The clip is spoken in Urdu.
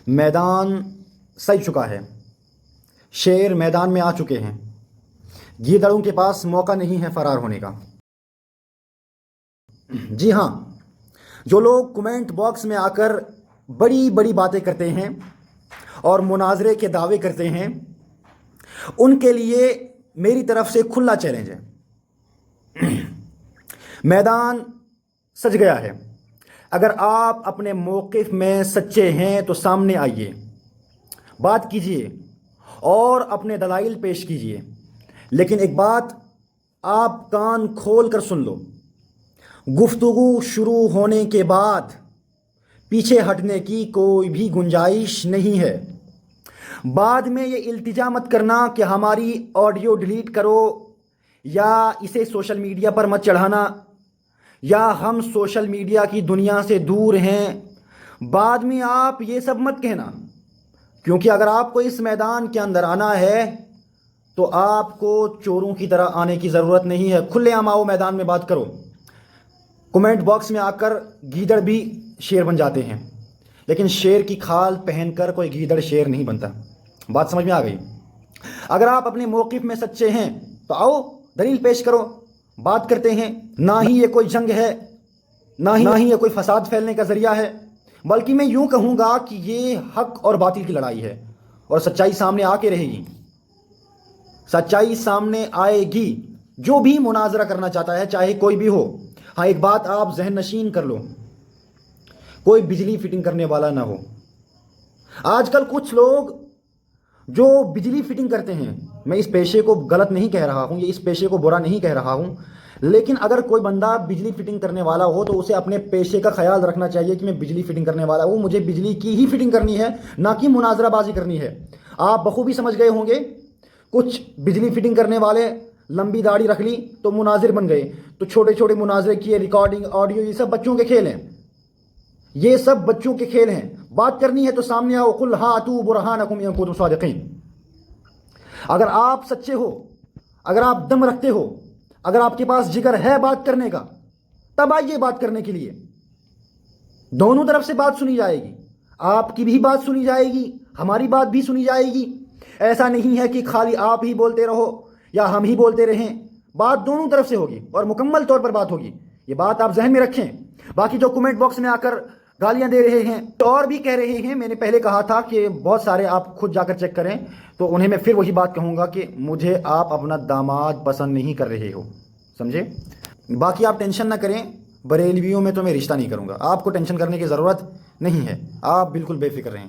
میدان سج چکا ہے، شیر میدان میں آ چکے ہیں، گیدڑوں کے پاس موقع نہیں ہے فرار ہونے کا۔ جی ہاں، جو لوگ کمنٹ باکس میں آ کر بڑی بڑی باتیں کرتے ہیں اور مناظرے کے دعوے کرتے ہیں، ان کے لیے میری طرف سے کھلا چیلنج ہے۔ میدان سج گیا ہے۔ اگر آپ اپنے موقف میں سچے ہیں تو سامنے آئیے، بات کیجیے اور اپنے دلائل پیش کیجیے۔ لیکن ایک بات آپ کان کھول کر سن لو، گفتگو شروع ہونے کے بعد پیچھے ہٹنے کی کوئی بھی گنجائش نہیں ہے۔ بعد میں یہ التجا مت کرنا کہ ہماری آڈیو ڈیلیٹ کرو، یا اسے سوشل میڈیا پر مت چڑھانا، یا ہم سوشل میڈیا کی دنیا سے دور ہیں۔ بعد میں آپ یہ سب مت کہنا، کیونکہ اگر آپ کو اس میدان کے اندر آنا ہے تو آپ کو چوروں کی طرح آنے کی ضرورت نہیں ہے۔ کھلے عام آؤ، میدان میں بات کرو۔ کمنٹ باکس میں آ کر گیدڑ بھی شیر بن جاتے ہیں، لیکن شیر کی کھال پہن کر کوئی گیدڑ شیر نہیں بنتا۔ بات سمجھ میں آ گئی؟ اگر آپ اپنے موقف میں سچے ہیں تو آؤ، دلیل پیش کرو، بات کرتے ہیں۔ نہ ہی یہ کوئی جنگ ہے، نہ ہی یہ کوئی فساد پھیلنے کا ذریعہ ہے، بلکہ میں یوں کہوں گا کہ یہ حق اور باطل کی لڑائی ہے، اور سچائی سامنے آ کے رہے گی۔ سچائی سامنے آئے گی۔ جو بھی مناظرہ کرنا چاہتا ہے، چاہے کوئی بھی ہو۔ ہاں، ایک بات آپ ذہن نشین کر لو، کوئی بجلی فٹنگ کرنے والا نہ ہو۔ آج کل کچھ لوگ جو بجلی فٹنگ کرتے ہیں، میں اس پیشے کو غلط نہیں کہہ رہا ہوں، یہ اس پیشے کو برا نہیں کہہ رہا ہوں، لیکن اگر کوئی بندہ بجلی فٹنگ کرنے والا ہو تو اسے اپنے پیشے کا خیال رکھنا چاہیے کہ میں بجلی فٹنگ کرنے والا ہوں، مجھے بجلی کی ہی فٹنگ کرنی ہے، نہ کہ مناظرہ بازی کرنی ہے۔ آپ بخوبی سمجھ گئے ہوں گے، کچھ بجلی فٹنگ کرنے والے لمبی داڑھی رکھ لی تو مناظر بن گئے، تو چھوٹے چھوٹے مناظرے کیے، ریکارڈنگ، آڈیو، یہ سب بچوں کے کھیل ہیں، یہ سب بچوں کے کھیل ہیں۔ بات کرنی ہے تو سامنے آؤ، قل ہاتوا برہانکم ان کنتم صادقین۔ اگر آپ سچے ہو، اگر آپ دم رکھتے ہو، اگر آپ کے پاس جگر ہے بات کرنے کا، تب آئیے بات کرنے کے لیے۔ دونوں طرف سے بات سنی جائے گی، آپ کی بھی بات سنی جائے گی، ہماری بات بھی سنی جائے گی۔ ایسا نہیں ہے کہ خالی آپ ہی بولتے رہو یا ہم ہی بولتے رہیں، بات دونوں طرف سے ہوگی اور مکمل طور پر بات ہوگی۔ یہ بات آپ ذہن میں رکھیں۔ باقی جو کمنٹ باکس میں آ کر گالیاں دے رہے ہیں اور بھی کہہ رہے ہیں، میں نے پہلے کہا تھا کہ بہت سارے آپ خود جا کر چیک کریں، تو انہیں میں پھر وہی بات کہوں گا کہ مجھے آپ اپنا داماد پسند نہیں کر رہے ہو، سمجھے؟ باقی آپ ٹینشن نہ کریں، بریلویوں میں تو میں رشتہ نہیں کروں گا، آپ کو ٹینشن کرنے کی ضرورت نہیں ہے، آپ بالکل بے فکر رہیں۔